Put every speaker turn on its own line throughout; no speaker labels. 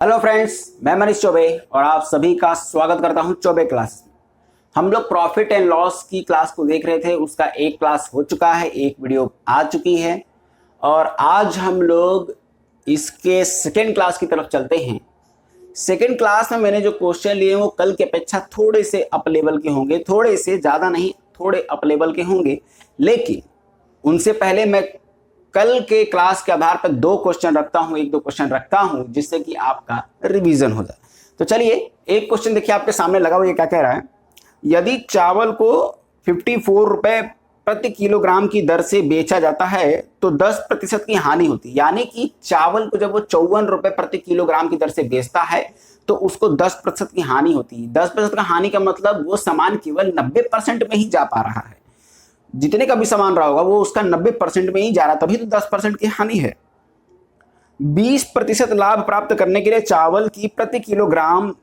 Hello friends, मैं मनीष चौबे और आप सभी का स्वागत करता हूं चौबे क्लास में। हम लोग प्रॉफिट एंड लॉस की क्लास को देख रहे थे, उसका एक क्लास हो चुका है, एक वीडियो आ चुकी है और आज हम लोग इसके सेकेंड क्लास की तरफ चलते हैं। सेकेंड क्लास में मैंने जो क्वेश्चन लिए वो कल की अपेक्षा थोड़े से अप लेवल के होंगे, थोड़े से, ज़्यादा नहीं, थोड़े अप लेवल के होंगे। लेकिन उनसे पहले मैं कल के क्लास के आधार पर दो क्वेश्चन रखता हूं, एक दो क्वेश्चन रखता हूं जिससे कि आपका रिवीजन हो जाए। तो चलिए एक क्वेश्चन देखिए आपके सामने लगा हुआ, ये क्या कह रहा है। यदि चावल को 54 रुपए प्रति किलोग्राम की दर से बेचा जाता है तो 10% की हानि होती है। यानी कि चावल को जब वो 54 रुपए प्रति किलोग्राम की दर से बेचता है तो उसको 10% की हानि होती है। 10% का हानि का मतलब वो सामान केवल 90% में ही जा पा रहा है। जितने का भी सामान रहा होगा वो उसका 90% में ही जा रहा, तभी तो 10% की हानि है। 20% लाभ प्राप्त करने के लिए चावल की प्रति किलोग्राम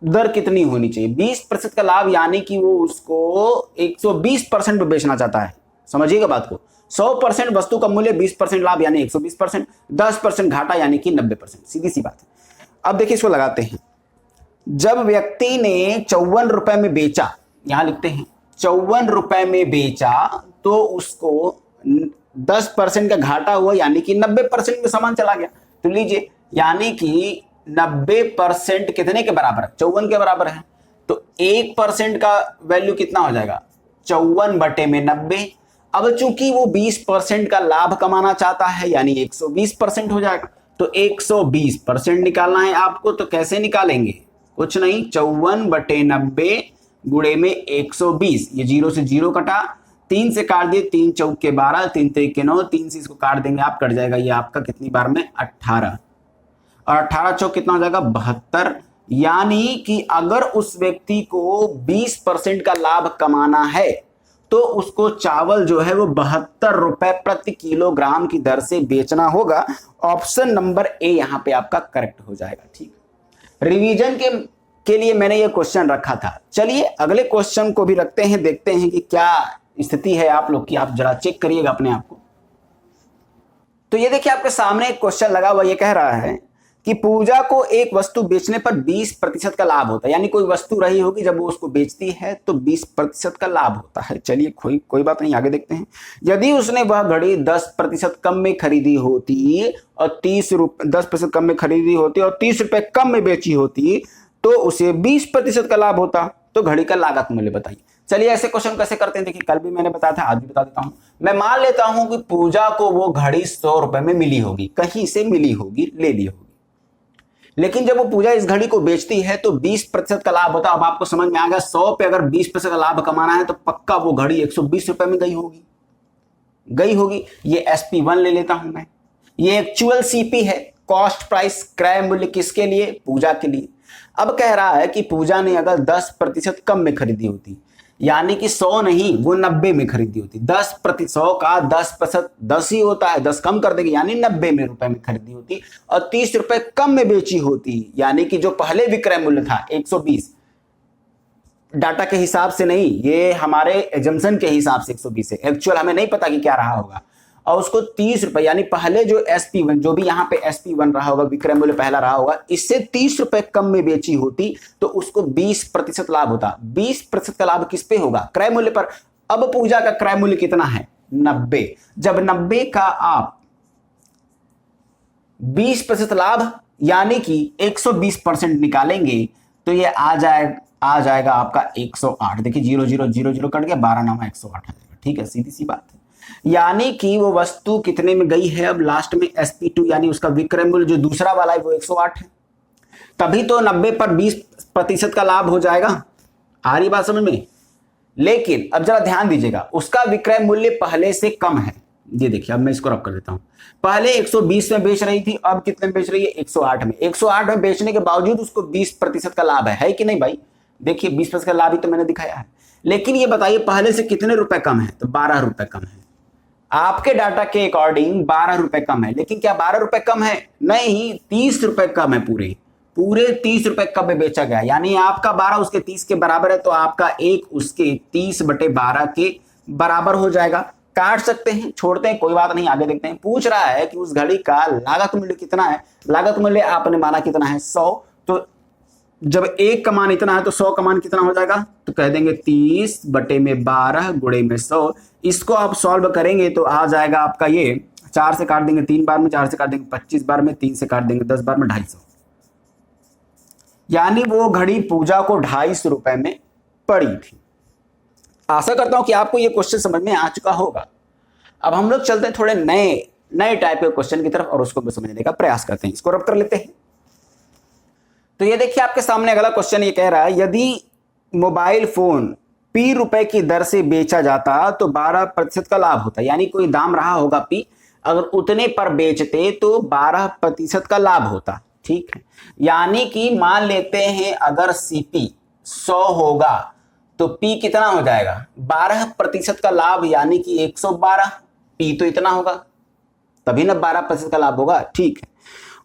दर कितनी होनी चाहिए। 20% का लाभ यानी कि वो उसको 120% में बेचना चाहता है। समझिएगा बात को। 100% वस्तु का मूल्य, 20% लाभ यानी 120%, 10% घाटा यानी कि 90%। सीधी सी बात है। अब देखिए इसको लगाते हैं। जब व्यक्ति ने 54 रुपए में बेचा, यहां लिखते हैं 54 रुपए में बेचा, तो उसको 10% का घाटा हुआ यानी कि 90% में सामान चला गया। तो लीजिए, यानी कि 90% कितने के बराबर है, 54 के बराबर है। तो 1% का वैल्यू कितना हो जाएगा, 54 बटे में 90। अब चूंकि वो 20% का लाभ कमाना चाहता है यानी 120% हो जाएगा। तो 120% निकालना है आपको, तो कैसे निकालेंगे, कुछ नहीं, 54 बटे 90 गुणे में 120। ये 0 से 0 कटा, 3 से काट दिए, 3 चौके 12, 3 3 9, 3 से इसको काट देंगे आप, कट जाएगा ये आपका कितनी बार में, 18। और 18 चौक कितना हो जाएगा, 72। यानी कि अगर उस व्यक्ति को 20% का लाभ कमाना है तो उसको चावल जो है वो 72 रुपए प्रति किलोग्राम की दर से बेचना होगा। ऑप्शन नंबर ए यहां पे आपका करेक्ट हो जाएगा। ठीक, रिवीजन के लिए मैंने ये क्वेश्चन रखा था। चलिए अगले क्वेश्चन को भी रखते हैं, देखते हैं कि क्या स्थिति है आप लोग की। आप जरा चेक करिएगा अपने आप को। तो ये देखिए आपके सामने एक क्वेश्चन लगा हुआ, ये कह रहा है कि पूजा को एक वस्तु बेचने पर 20% का लाभ होता है। यानी कोई वस्तु रही होगी, जब वो उसको बेचती है तो 20% का लाभ होता है। चलिए कोई बात नहीं, आगे देखते हैं। यदि उसने वह घड़ी 10% कम में खरीदी होती और 10% कम में खरीदी होती और 30 रुपए कम में बेची होती तो उसे 20% का लाभ होता। तो घड़ी का लागत मूल्य बताइए। चलिए ऐसे क्वेश्चन कैसे करते हैं, देखिए कल भी मैंने बताया था, आज भी बता देता हूं। मैं मान लेता हूं कि पूजा को वो घड़ी 100 रुपए में मिली होगी, कहीं से मिली होगी, ले ली होगी। लेकिन जब वो पूजा इस घड़ी को बेचती है तो 20% का लाभ होता है। अब आपको समझ में आ गया, 100 पे अगर 20% का लाभ कमाना है तो पक्का वो घड़ी 120 रुपए में गई होगी। ये SP1 ले लेता हूं मैं। ये एक्चुअल CP है, कॉस्ट प्राइस क्रय मूल्य, किसके लिए, पूजा के लिए। अब कह रहा है कि पूजा ने अगर 10% कम में खरीदी होती, यानी कि 100 नहीं, वो 90 में खरीदी होती। 100 का 10% 10 ही होता है, 10 कम कर देगी यानी 90 में रुपए में खरीदी होती और 30 रुपए कम में बेची होती। यानी कि जो पहले विक्रय मूल्य था 120, डाटा के हिसाब से नहीं, ये हमारे एजम्पशन के हिसाब से 120 है, एक्चुअल हमें नहीं पता कि क्या रहा होगा। और उसको 30 रुपए, यानी पहले जो SP1, जो भी यहाँ पे SP1 रहा होगा, विक्रय मूल्य पहला रहा होगा, इससे 30 रुपए कम में बेची होती तो उसको 20% लाभ होता। 20% का लाभ किस पे होगा, क्रय मूल्य पर। अब पूजा का क्रय मूल्य कितना है, 90। जब 90 का आप 20% लाभ यानी कि 120% निकालेंगे तो ये आ जाएगा आपका 108। देखिए 0 0 0 0 कट गया, 12 9 108 आ जाएगा। ठीक है, सीधी सी बात है। यानी कि वो वस्तु कितने में गई है, अब लास्ट में SP2 यानी उसका विक्रय मूल्य जो दूसरा वाला है वो 108 है। तभी तो 90 पर 20% का लाभ हो जाएगा। आ रही बात समझ में। लेकिन अब जरा ध्यान दीजिएगा, उसका विक्रय मूल्य पहले से कम है। ये देखिए, अब मैं इसको रब कर देता हूं। पहले 120 में बेच रही थी, अब कितने में बेच रही है, 108 में। 108 में बेचने के बावजूद उसको 20% का लाभ है कि नहीं भाई। देखिए 20% का लाभ ही तो मैंने दिखाया है। लेकिन ये बताइए पहले से कितने रुपए कम है, तो 12 रुपए कम है। आपके डाटा के अकॉर्डिंग 12 रुपए कम है। लेकिन क्या 12 रुपए कम है, नहीं, 30 रुपए कम है। पूरे 30 रुपए कम में बेचा गया। यानी आपका 12 उसके 30 के बराबर है, तो आपका एक उसके 30 बटे 12 के बराबर हो जाएगा। काट सकते हैं, छोड़ते हैं, कोई बात नहीं, आगे देखते हैं। पूछ रहा है कि उस घड़ी का लागत मूल्य कितना है। लागत मूल्य आपने माना कितना है 100, तो जब 1 का मान इतना है तो 100 का मान कितना हो जाएगा, तो कह देंगे 30/12 गुणे में 100। इसको आप सॉल्व करेंगे तो आ जाएगा आपका ये 4 से काट देंगे 3 बार में, 4 से काट देंगे 25 बार में, 3 से काट देंगे 10 बार में, 250। यानी वो घड़ी पूजा को 250 रुपए में पड़ी थी। आशा करता हूं कि आपको ये क्वेश्चन समझ में आ चुका होगा। अब हम लोग चलते हैं थोड़े नए टाइप के क्वेश्चन की तरफ और उसको भी समझने का प्रयास करते हैं। इसको रब कर लेते हैं। तो ये देखिए आपके सामने अगला क्वेश्चन ये कह रहा है, यदि मोबाइल फोन P रुपए की दर से बेचा जाता तो 12% का लाभ होता। यानी कोई दाम रहा होगा P, अगर उतने पर बेचते तो 12% का लाभ होता। ठीक है, यानी कि मान लेते हैं अगर CP 100 होगा तो P कितना हो जाएगा, 12% का लाभ, यानी कि 112। P तो इतना होगा, तभी ना 12% का लाभ होगा। ठीक है,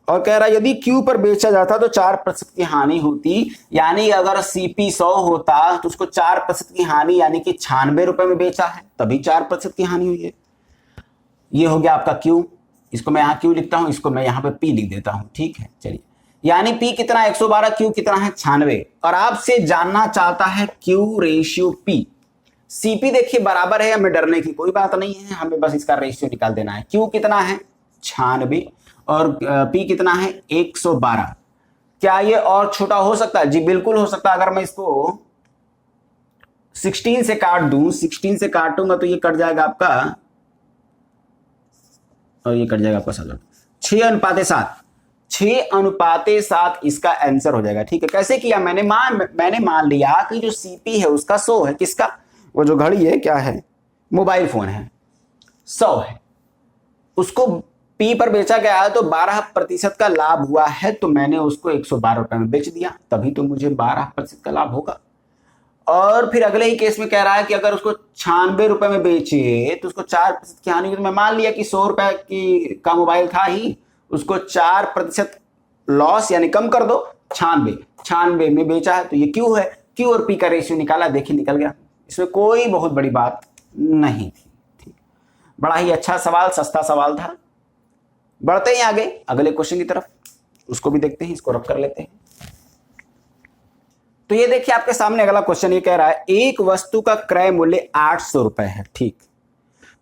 और कह रहा है यदि Q पर बेचा जाता तो 4% की हानि होती। यानी अगर CP 100 होता तो उसको 4% की हानि, यानी कि 96 रुपए में बेचा है, तभी 4% की हानि हुई है। ये हो गया आपका Q। इसको मैं यहाँ Q लिखता हूं, इसको मैं यहाँ पे P लिख देता हूं। ठीक है, चलिए, यानी P कितना 112, Q कितना है 96। और आपसे जानना चाहता है Q रेशियो P। CP देखिए बराबर है, हमें डरने की कोई बात नहीं है, हमें बस इसका रेशियो निकाल देना है। Q कितना है 96 और P कितना है 112। क्या ये और छोटा हो सकता है? जी बिल्कुल हो सकता है। अगर मैं इसको 16 से काट दूं, 16 से काटूंगा तो ये कट जाएगा आपका, और ये कट जाएगा आपका 6:7। 6:7 इसका आंसर हो जाएगा। ठीक है, कैसे किया? मैंने मान लिया कि जो CP है उसका 100 है। किसका? वो जो घड़ी है क्या है, मोबाइल फोन है, 100 है, उसको P पर बेचा गया है तो 12% का लाभ हुआ है, तो मैंने उसको 112 रुपए में बेच दिया, तभी तो मुझे 12% का लाभ होगा। और फिर अगले ही केस में कह रहा है कि अगर उसको 96 रुपए में बेचे तो उसको 4% की हानि हुई। तो मैं मान लिया कि 100 रुपए का मोबाइल था ही, उसको 4% लॉस यानी कम कर दो, 96 में बेचा है, तो ये Q है। Q और P का रेशियो निकाला, देखिए निकल गया। इसमें कोई बहुत बड़ी बात नहीं थी। ठीक, बड़ा ही अच्छा सवाल, सस्ता सवाल था। बढ़ते हैं आगे अगले क्वेश्चन की तरफ, उसको भी देखते हैं, इसको रब कर लेते हैं। तो ये देखिए आपके सामने अगला क्वेश्चन ये कह रहा है, एक वस्तु का क्रय मूल्य 800 रुपए है। ठीक,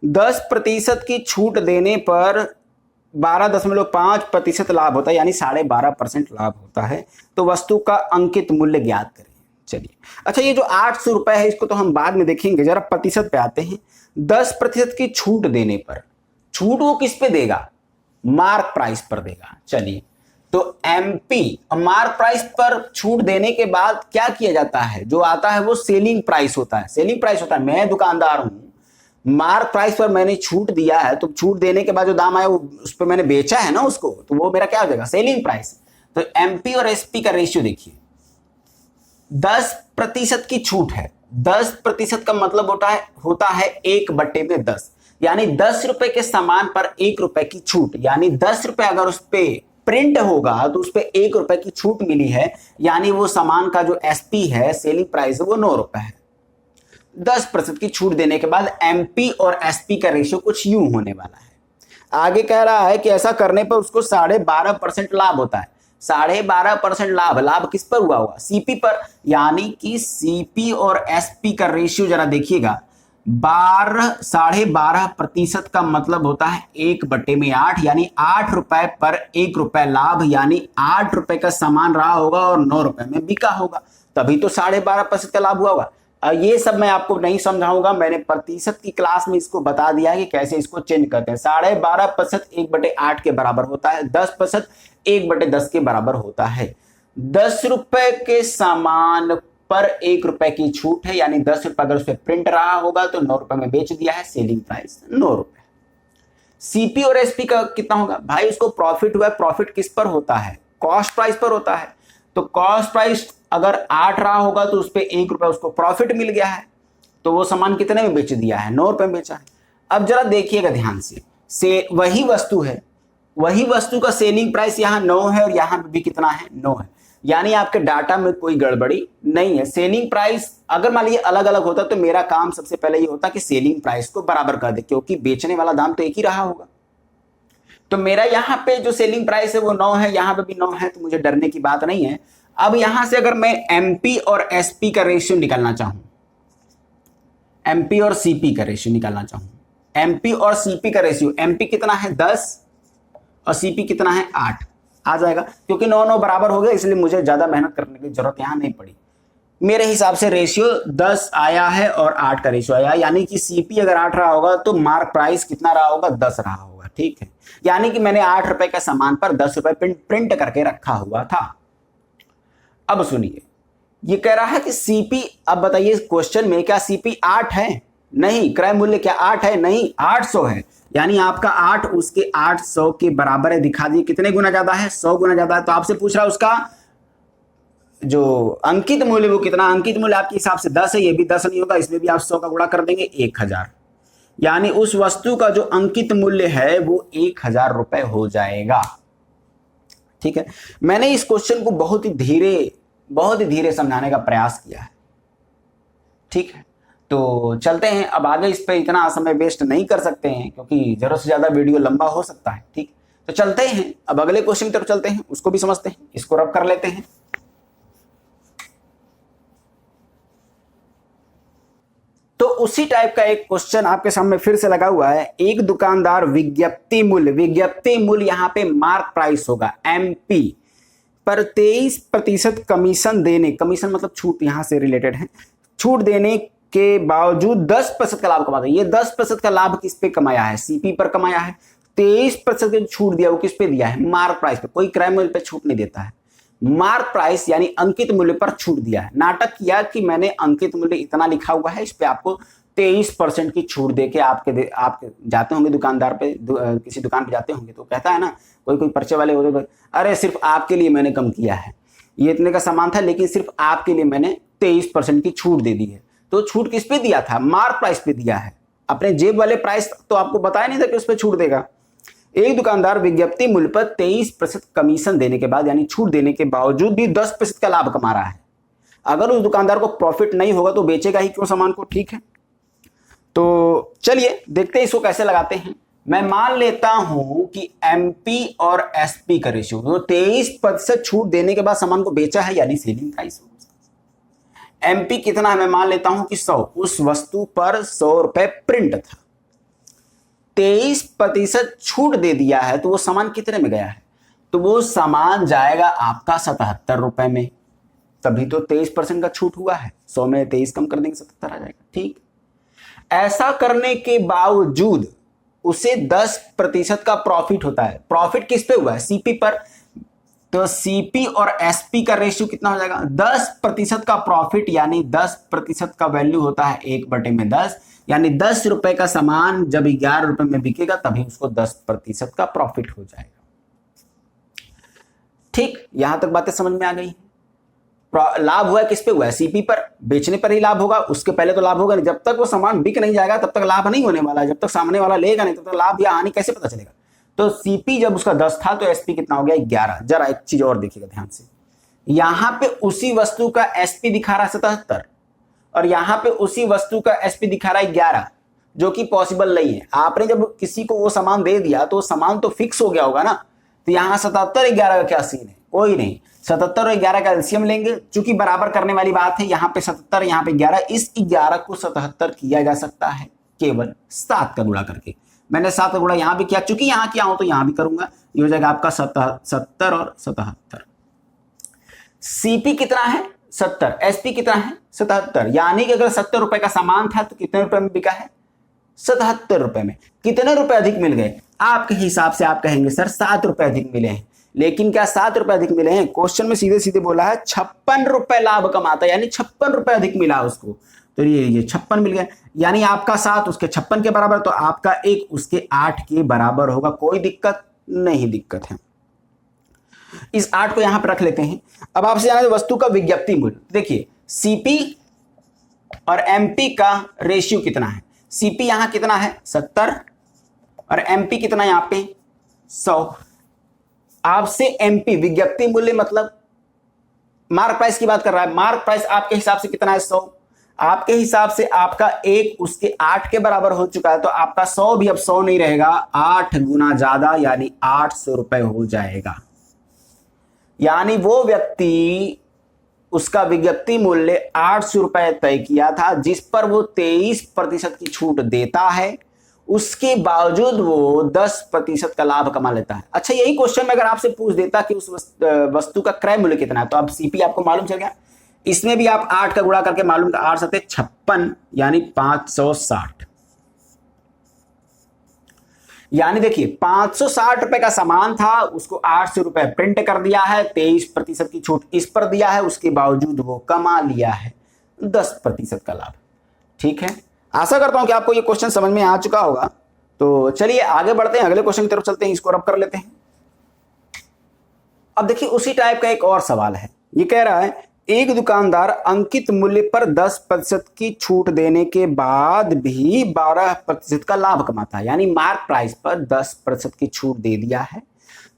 10% की छूट देने पर 12.5% लाभ होता है, यानी 12.5% लाभ होता है। तो वस्तु का अंकित मूल्य ज्ञात करें। चलिए, अच्छा ये जो 800 रुपए है इसको तो हम बाद में देखेंगे, जरा प्रतिशत पे आते हैं। 10% की छूट देने पर, छूट वो किस पे देगा? मार्क प्राइस पर देगा। चलिए, तो MP मार्क प्राइस पर छूट देने के बाद क्या किया जाता है? जो आता है वो सेलिंग प्राइस होता है। सेलिंग प्राइस होता है, मैं दुकानदार हूं, मार्क प्राइस पर मैंने छूट दिया है, तो छूट देने के बाद जो दाम आया वो उस पर मैंने बेचा है ना उसको, तो वो मेरा क्या हो जाएगा? Selling price. तो MP और SP का रेशियो देखिए, 10% की छूट है। 10% का मतलब होता है 1/10, यानी 10 रुपए के सामान पर 1 रुपए की छूट, यानी 10 रुपए अगर उस पर प्रिंट होगा तो उस पर 1 रुपए की छूट मिली है, यानी वो सामान का जो SP है, सेलिंग प्राइस है, वो 9 रुपए है। 10% की छूट देने के बाद MP और SP का रेशियो कुछ यूं होने वाला है। आगे कह रहा है कि ऐसा करने पर उसको 12.5% लाभ होता है। 12.5% लाभ किस पर हुआ होगा? CP पर, यानी कि CP और SP का रेशियो जरा देखिएगा, 12.5% का मतलब होता है 1/8, यानी 8 रुपए पर 1 रुपए लाभ, यानी 8 रुपए का सामान रहा होगा और 9 रुपए में बिका होगा, तभी तो 12.5% का लाभ हुआ होगा। ये सब मैं आपको नहीं समझाऊंगा, मैंने प्रतिशत की क्लास में इसको बता दिया है कि कैसे इसको चेंज करते हैं। 12.5% 1/8 के बराबर होता है, 10% 1/10 के बराबर होता है। 10 रुपए के सामान पर 1 रुपए की छूट है, यानी 10 रुपए अगर उस पर प्रिंट रहा होगा तो 9 रुपए में बेच दिया है, सेलिंग प्राइस 9 रुपए। CP और SP का कितना होगा? भाई उसको प्रॉफिट हुआ है, प्रॉफिट किस पर होता है? कॉस्ट प्राइस पर होता है। तो कॉस्ट प्राइस अगर 8 रहा होगा तो उस पर 1 रुपए उसको प्रॉफिट मिल गया है, तो वो सामान कितने में बेच दिया है? 9 रुपए में बेचा है। अब जरा देखिएगा ध्यान से वही वस्तु है, वही वस्तु का सेलिंग प्राइस यहाँ 9 है और यहाँ भी कितना है? 9 है, यानी आपके डाटा में कोई गड़बड़ी नहीं है। सेलिंग प्राइस अगर मान लीजिए अलग अलग होता तो मेरा काम सबसे पहले ये होता कि सेलिंग प्राइस को बराबर कर दे, क्योंकि बेचने वाला दाम तो एक ही रहा होगा। तो मेरा यहाँ पे जो सेलिंग प्राइस है वो 9 है, यहाँ पे भी 9 है, तो मुझे डरने की बात नहीं है। अब यहां से अगर मैं एमपी और एसपी का रेशियो निकालना चाहूं, एमपी और सीपी का रेशियो निकालना चाहूं, एमपी और सीपी का रेशियो, एमपी कितना है 10 और सीपी कितना है 8 आ जाएगा, क्योंकि 9 बराबर हो गया, इसलिए मुझे ज्यादा मेहनत करने की जरूरत यहां नहीं पड़ी। मेरे हिसाब से रेशियो 10 आया है और 8 का रेशियो आया, यानी कि सीपी अगर 8 रहा होगा तो मार्क प्राइस कितना रहा होगा 10 रहा होगा। ठीक है, यानी कि मैंने 8 रुपए का सामान पर 10 रुपए प्रिंट करके रखा हुआ था। अब सुनिए, ये कह रहा है कि सीपी, अब बताइए क्वेश्चन में क्या सीपी 8 है? नहीं। क्रय मूल्य क्या 8 है? नहीं, 800 है। यानी आपका 8 उसके 800 के बराबर है। दिखा दिए कितने गुना ज्यादा है, 100 गुना ज्यादा है। तो आपसे पूछ रहा है उसका जो अंकित मूल्य वो कितना। अंकित मूल्य आपके हिसाब से 10 है, ये भी 10 नहीं होगा, इसमें भी आप 100 का गुणा कर देंगे 1000। यानी उस वस्तु का जो अंकित मूल्य है वो 1000 रुपए हो जाएगा। ठीक है, मैंने इस क्वेश्चन को बहुत ही धीरे समझाने का प्रयास किया है। ठीक है, तो चलते हैं अब आगे। इस पे इतना समय वेस्ट नहीं कर सकते हैं, क्योंकि जरूरत से ज्यादा वीडियो लंबा हो सकता है। ठीक, तो चलते हैं अब अगले क्वेश्चन की तरफ चलते हैं, उसको भी समझते हैं, इसको रब कर लेते हैं। तो उसी टाइप का एक क्वेश्चन आपके सामने फिर से लगा हुआ है। एक दुकानदार विज्ञप्ति मूल्य यहाँ पे मार्क प्राइस होगा एमपी पर 23% कमीशन देने, कमीशन मतलब छूट, यहां से रिलेटेड है, छूट देने के बावजूद 10% का लाभ कमाता है। ये 10% का लाभ किस पे कमाया है? सीपी पर कमाया है। 23% की छूट दिया, वो किस पे दिया है? मार्क प्राइस पे। कोई क्रय मूल्य पे छूट नहीं देता है, मार्क प्राइस यानी अंकित मूल्य पर छूट दिया है। नाटक किया कि मैंने अंकित मूल्य इतना लिखा हुआ है, इस पे आपको 23% की छूट देके आप जाते होंगे दुकानदार पे, किसी दुकान पे जाते होंगे तो कहता है ना, कोई परिचय वाले होते, अरे सिर्फ आपके लिए मैंने कम किया है, ये इतने का सामान था लेकिन सिर्फ आपके लिए मैंने 23% की छूट दे दी है। तो छूट किस पे दिया था? मार्क प्राइस पे दिया है। अपने जेब वाले प्राइस तो आपको बताया नहीं था कि उस पर छूट देगा। एक दुकानदार विज्ञप्ति मूल्य पर 23% कमीशन देने के बाद, यानी छूट देने के बावजूद भी 10% का लाभ कमा रहा है। अगर उस दुकानदार को प्रॉफिट नहीं होगा तो बेचेगा ही क्यों सामान को? ठीक है, तो चलिए देखते हैं इसको कैसे लगाते हैं। मैं मान लेता हूं कि एमपी और एसपी का रेशियो, तो 23% छूट देने के बाद सामान को बेचा है, यानी सेलिंग प्राइस। एमपी कितना है? मैं मान लेता हूं कि 100, उस वस्तु पर 100 रुपए प्रिंट था, 23% छूट दे दिया है, तो वो सामान कितने में गया है? तो वो सामान जाएगा आपका 77 रुपए में, तभी तो 23% का छूट हुआ है। 100 में 23 कम कर देंगे, 77 आ जाएगा। ठीक, ऐसा करने के बावजूद उसे 10% का प्रॉफिट होता है। प्रॉफिट किस पे हुआ है? सीपी पर। तो सीपी और एसपी का रेशियो कितना हो जाएगा? 10% का प्रॉफिट, यानी 10% का वैल्यू होता है 1/10, यानी 10 रुपए का सामान जब 11 रुपए में बिकेगा तभी उसको 10% का प्रॉफिट हो जाएगा। ठीक, यहां तक बातें समझ में आ गई। लाभ हुआ किस पे हुआ है? सीपी पर। बेचने पर ही लाभ होगा, उसके पहले तो लाभ होगा नहीं। जब तक वो सामान बिक नहीं जाएगा तब तक लाभ नहीं होने वाला है। जब तक सामने वाला लेगा नहीं तब तक लाभ या हानि कैसे पता चलेगा? तो सीपी जब उसका 10 था तो एसपी कितना हो गया? 11। जरा एक चीज और देखिएगा ध्यान से, यहां पे उसी वस्तु का एसपी दिखा रहा है 77 और यहां पे उसी वस्तु का एसपी दिखा रहा है 11, जो कि पॉसिबल नहीं है। आपने जब किसी को वो सामान दे दिया तो सामान तो फिक्स हो गया होगा ना। तो यहां 77 11 का क्या सीन है? कोई नहीं, 77 और 11 का एलसीएम लेंगे, चूंकि बराबर करने वाली बात है। यहाँ पे 77, यहाँ पे 11, इस 11 को 77 किया जा सकता है केवल 7 का गुणा करके। मैंने 7 का गुणा यहाँ भी किया, चूंकि यहाँ किया हूं तो यहाँ भी करूंगा। ये हो जाएगा आपका 70 और 77। सीपी कितना है? 70। एसपी कितना है? 77। यानी कि अगर 70 रुपए का सामान था तो कितने रुपए में बिका है? 77 रुपए में। कितने रुपए अधिक मिल गए? आपके हिसाब से आप कहेंगे सर 7 रुपए अधिक मिले हैं। लेकिन क्या 7 रुपए अधिक मिले हैं? क्वेश्चन में सीधे सीधे बोला है 56 रुपए लाभ कमाता है, यानी 56 रुपए अधिक मिला उसको। तो ये 56 मिल गया, यानी आपका 7 उसके 56 के बराबर, तो आपका 1 उसके 8 के बराबर होगा। कोई दिक्कत नहीं? दिक्कत है। इस 8 को यहां पर रख लेते हैं। अब आपसे जाना है वस्तु का विज्ञप्ति मूल्य। देखिए सीपी और एमपी का रेशियो कितना है? सीपी यहां कितना है? 70 और एमपी कितना यहां पे? 100। आपसे एमपी विज्ञप्ति मूल्य मतलब मार्क प्राइस की बात कर रहा है। मार्क प्राइस आपके हिसाब से कितना है? 100। आपके हिसाब से आपका 1 उसके 8 के बराबर हो चुका है, तो आपका 100 भी अब 100 नहीं रहेगा, 8 गुना ज्यादा यानी 800 रुपए हो जाएगा। यानी वो व्यक्ति, उसका विज्ञप्ति मूल्य 800 रुपए तय किया था, जिस पर वो 23% की छूट देता है, उसके बावजूद वो 10% का लाभ कमा लेता है। अच्छा, यही क्वेश्चन में अगर आपसे पूछ देता कि उस वस्तु का क्रय मूल्य कितना है, तो अब सीपी आपको मालूम चल गया। इसमें भी आप 8 का गुणा करके मालूम, 8 सत्ते 56 यानी 560। यानी देखिए 560 रुपए का सामान था, उसको 800 रुपए प्रिंट कर दिया है, 23% की छूट इस पर दिया है, उसके बावजूद वो कमा लिया है 10% का लाभ। ठीक है, आशा करता हूं कि आपको ये क्वेश्चन समझ में आ चुका होगा। तो चलिए आगे बढ़ते हैं, अगले क्वेश्चन की तरफ चलते हैं, इसको रब कर लेते हैं। अब देखिए उसी टाइप का एक और सवाल है। ये कह रहा है एक दुकानदार अंकित मूल्य पर 10% की छूट देने के बाद भी 12% का लाभ कमाता है। यानी मार्क प्राइस पर 10% की छूट दे दिया है,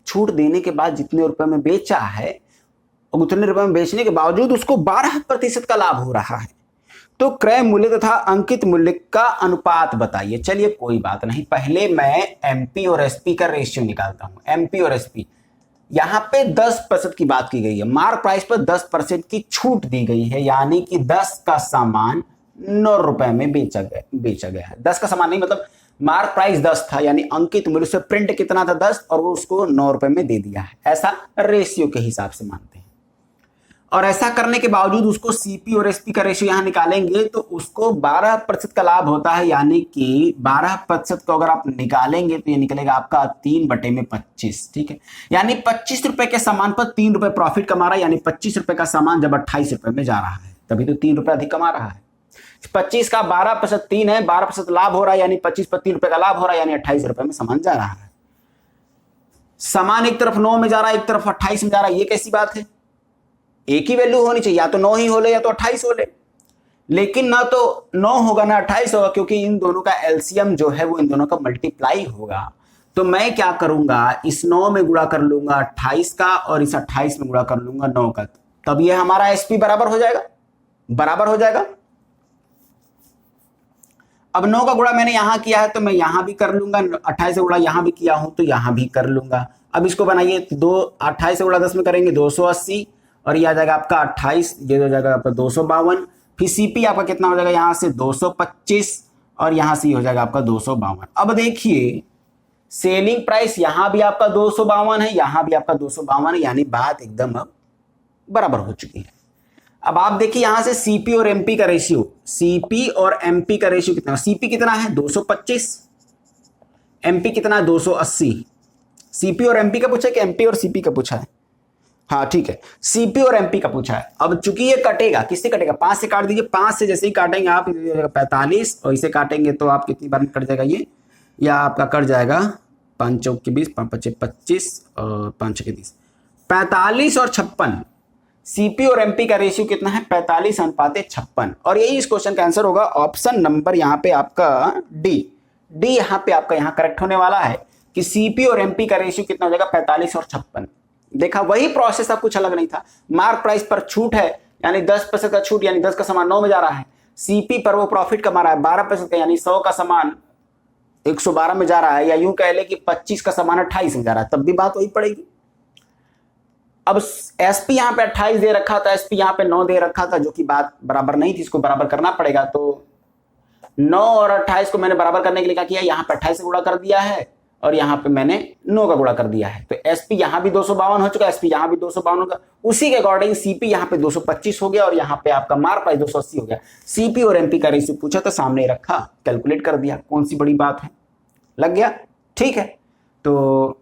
छूट देने के बाद जितने रुपए में बेचा है, उतने रुपए में बेचने के बावजूद उसको 12% का लाभ हो रहा है। तो क्रय मूल्य तथा अंकित मूल्य का अनुपात बताइए। चलिए कोई बात नहीं, पहले मैं एमपी और एसपी का रेशियो निकालता हूं। एमपी और एसपी, यहां पे 10% की बात की गई है, मार्क प्राइस पर 10% की छूट दी गई है, यानी कि 10 का सामान 9 रुपए में बेचा गया है। 10 का सामान नहीं, मतलब मार्क प्राइस 10 था, यानी अंकित मूल्य से प्रिंट कितना था 10, और वो उसको 9 रुपए में दे दिया है। ऐसा रेशियो के हिसाब से मानते हैं। और ऐसा करने के बावजूद उसको सीपी और एसपी का रेशियो यहां निकालेंगे तो उसको 12% का लाभ होता है। यानी कि 12% को अगर आप निकालेंगे तो ये निकलेगा आपका 3/25। ठीक है, यानी 25 रुपए के सामान पर 3 रुपए प्रॉफिट कमा रहा है। यानी 25 रुपए का सामान जब 28 रुपए में जा रहा है, तभी तो 3 रुपए अधिक कमा रहा है। 25 का 12% 3 है, 12% लाभ हो रहा है, यानी 25 पर 3 रुपए का लाभ हो रहा है, यानी 28 रुपए में सामान जा रहा है। सामान एक तरफ 9 में जा रहा है, एक तरफ 28 में जा रहा है, ये कैसी बात है? एक ही वैल्यू होनी चाहिए, या तो 9 ही हो ले या तो 28 हो ले। लेकिन ना तो 9 होगा ना 28 होगा, क्योंकि इन दोनों का एलसीएम जो है वो इन दोनों का मल्टीप्लाई होगा। तो मैं क्या करूंगा, इस 9 में गुणा कर लूंगा 28 का, और इस 28 में गुणा कर लूंगा 9 का, तब ये हमारा एसपी बराबर हो जाएगा, बराबर हो जाएगा। अब 9 का गुणा मैंने यहां किया है तो मैं यहां भी कर लूंगा, 28 से गुणा यहां भी किया हूं तो यहां भी कर लूंगा। अब इसको बनाइए, 28 से गुणा 10 में करेंगे 280, और ये आ जाएगा आपका 28, ये हो जाएगा आपका 252। फिर सीपी आपका कितना हो जाएगा, यहां से 225, और यहां से हो जाएगा आपका 252। अब देखिए सेलिंग प्राइस यहां भी आपका 252 है, यहां भी आपका 252 है, यानी बात एकदम अब बराबर हो चुकी है। अब आप देखिए यहां से सीपी और एमपी का रेशियो, सीपी और एमपी का रेशियो कितना, सीपी कितना है 225, एमपी कितना है 280। सीपी और एमपी का पूछा कि एमपी और सीपी का पूछा है? हाँ ठीक है, सीपी और एमपी का पूछा है। अब चूंकि ये कटेगा, किससे कटेगा, 5 से काट दीजिए। 5 से जैसे ही काटेंगे आप 45, और इसे काटेंगे तो आप कितनी बार में कट जाएगा ये, या आपका कट जाएगा 5 चौक के 20, 5 पचे 25 और 5 छके 30, 45 और 56। सीपी और एमपी का रेशियो कितना है, 45:56। और यही इस क्वेश्चन का आंसर होगा ऑप्शन नंबर यहाँ पे आपका डी। डी यहाँ पे आपका यहाँ करेक्ट होने वाला है कि सीपी और एमपी का रेशियो कितना हो जाएगा, 45 और 56। देखा, वही प्रोसेस था, कुछ अलग नहीं था। मार्क प्राइस पर छूट है, यानी 10% का छूट, यानी 10 का सामान 9 में जा रहा है। सीपी पर वो प्रॉफिट कमा रहा है 12% का, यानी 100 का सामान 112 में जा रहा है, या यूं कह ले कि 25 का सामान 28 में जा रहा है, तब भी बात वही पड़ेगी। अब एसपी यहां पे 28 दे रखा था, एसपी यहां पे 9 दे रखा था, जो कि बात बराबर नहीं थी, इसको बराबर करना पड़ेगा। तो 9 और 28 को मैंने बराबर करने के लिए क्या किया, यहां पे 28 से गुणा कर दिया है, और यहां पे मैंने 9 का गुणा कर दिया है। तो एसपी यहां भी 252 हो चुका है, एसपी यहां भी 252 होगा। उसी के अकॉर्डिंग सीपी यहां पे 225 हो गया, और यहां पे आपका मार्क प्राइस 280 हो गया। सीपी और एमपी का रेशियो पूछा तो सामने रखा, कैलकुलेट कर दिया, कौन सी बड़ी बात है, लग गया। ठीक है, तो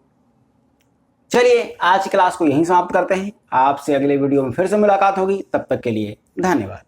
चलिए आज की क्लास को यहीं समाप्त करते हैं। आपसे अगले वीडियो में फिर से मुलाकात होगी, तब तक के लिए धन्यवाद।